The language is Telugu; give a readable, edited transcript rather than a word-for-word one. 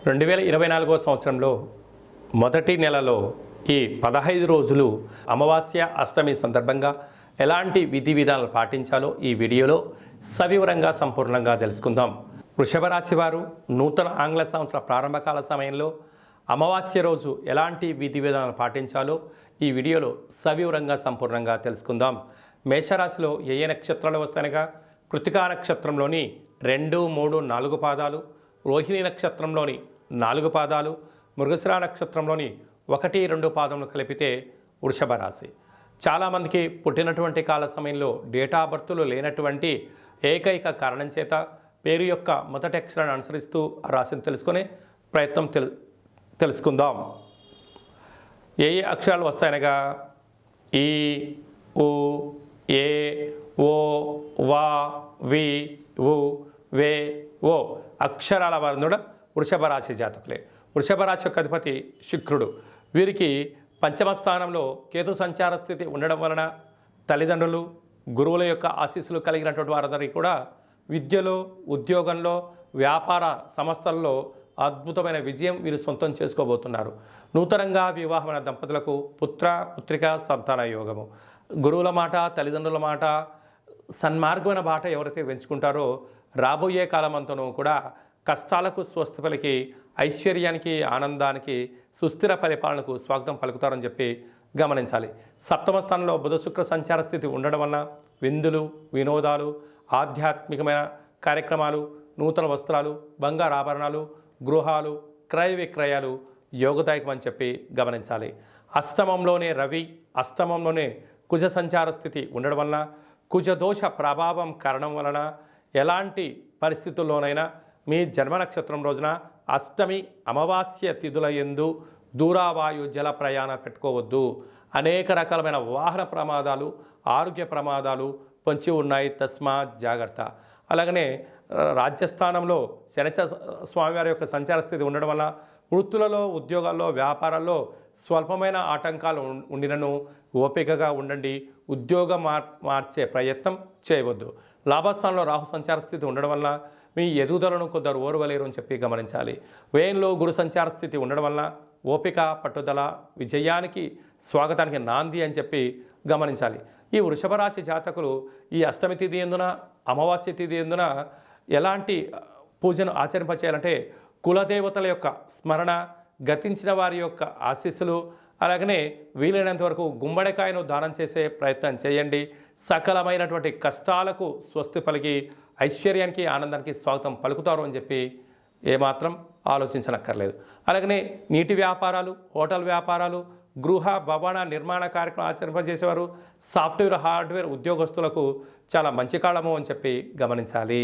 2024 సంవత్సరంలో మొదటి నెలలో ఈ 15 రోజులు అమావాస్య అష్టమి సందర్భంగా ఎలాంటి విధి విధానాలు పాటించాలో ఈ వీడియోలో సవివరంగా సంపూర్ణంగా తెలుసుకుందాం. వృషభ రాశి వారు నూతన ఆంగ్ల సంవత్సర ప్రారంభకాల సమయంలో అమావాస్య రోజు ఎలాంటి విధి విధానాలు పాటించాలో ఈ వీడియోలో సవివరంగా సంపూర్ణంగా తెలుసుకుందాం. మేషరాశిలో ఏ నక్షత్రాలు వస్తాయనగా కృతికా నక్షత్రంలోని 2, 3, 4 పాదాలు, రోహిణి నక్షత్రంలోని 4 పాదాలు, మృగశిర నక్షత్రంలోని 1, 2 పాదములు కలిపితే వృషభ రాశి. చాలామందికి పుట్టినటువంటి కాల సమయంలో డేటా ఆఫ్ బర్త్లు లేనటువంటి ఏకైక కారణం చేత పేరు యొక్క మొదటి అక్షరాన్ని అనుసరిస్తూ ఆ రాశిని తెలుసుకునే ప్రయత్నం తెలుసుకుందాం. ఏ అక్షరాలు వస్తాయనగా ఈ, ఉ, ఏ, ఓ, వా, వి, ఉ, వే, ఓ అక్షరాల వారు కూడా వృషభ రాశి జాతకులే. వృషభ రాశి యొక్క అధిపతి శుక్రుడు. వీరికి పంచమ స్థానంలో కేతు సంచార స్థితి ఉండడం వలన తల్లిదండ్రులు, గురువుల యొక్క ఆశీస్సులు కలిగినటువంటి వారందరికీ కూడా విద్యలో, ఉద్యోగంలో, వ్యాపార సంస్థల్లో అద్భుతమైన విజయం వీరు సొంతం చేసుకోబోతున్నారు. నూతనంగా వివాహమైన దంపతులకు పుత్ర, పుత్రిక, సంతాన యోగము. గురువుల మాట, తల్లిదండ్రుల మాట, సన్మార్గమైన బాట ఎవరైతే పెంచుకుంటారో రాబోయే కాలమంతను కూడా కష్టాలకు స్వస్తి పలికి ఐశ్వర్యానికి, ఆనందానికి, సుస్థిర పరిపాలనకు స్వాగతం పలుకుతారని చెప్పి గమనించాలి. సప్తమ స్థానంలో బుధ శుక్ర సంచార స్థితి ఉండడం వలన విందులు, వినోదాలు, ఆధ్యాత్మికమైన కార్యక్రమాలు, నూతన వస్త్రాలు, బంగారు ఆభరణాలు, గృహాలు, క్రయ విక్రయాలు యోగదాయకమని చెప్పి గమనించాలి. అష్టమంలోనే రవి, అష్టమంలోనే కుజ సంచార స్థితి ఉండడం వలన కుజదోష ప్రభావం కారణం వలన ఎలాంటి పరిస్థితుల్లోనైనా మీ జన్మ నక్షత్రం రోజున అష్టమి అమావాస్య తిథుల యందు దూరావాయు జల ప్రయాణ పెట్టుకోవద్దు. అనేక రకాలమైన వాహన ప్రమాదాలు, ఆరోగ్య ప్రమాదాలు పొంచి ఉన్నాయి. తస్మాత్ జాగ్రత్త. అలాగనే రాజ్యస్థానంలో శనిచర స్వామివారి యొక్క సంచార స్థితి ఉండడం వల్ల వృత్తులలో, ఉద్యోగాల్లో, వ్యాపారాల్లో స్వల్పమైన ఆటంకాలు ఉండినను ఓపికగా ఉండండి. ఉద్యోగం మార్చే ప్రయత్నం చేయవద్దు. లాభస్థానంలో రాహు సంచార స్థితి ఉండడం వల్ల మీ ఎదుగుదలను కొందరు ఓర్వలేరు అని చెప్పి గమనించాలి. వ్యయంలో గురు సంచార స్థితి ఉండడం వల్ల ఓపిక, పట్టుదల విజయానికి, స్వాగతానికి నాంది అని చెప్పి గమనించాలి. ఈ వృషభ రాశి జాతకులు ఈ అష్టమి తిథి ఎందున, అమావాస్య తిథి ఎందున ఎలాంటి పూజను ఆచరింపచేయాలంటే కులదేవతల యొక్క స్మరణ, గతించిన వారి యొక్క ఆశీస్సులు, అలాగనే వీలైనంత వరకు గుమ్మడికాయను దానం చేసే ప్రయత్నం చేయండి. సకలమైనటువంటి కష్టాలకు స్వస్తి పలికి ఐశ్వర్యానికి, ఆనందానికి స్వాగతం పలుకుతారు అని చెప్పి ఏమాత్రం ఆలోచించనక్కర్లేదు. అలాగనే నీటి వ్యాపారాలు, హోటల్ వ్యాపారాలు, గృహ భవన నిర్మాణ కార్యక్రమం ఆచరింపజేసేవారు, సాఫ్ట్వేర్, హార్డ్వేర్ ఉద్యోగస్తులకు చాలా మంచి కాలము అని చెప్పి గమనించాలి.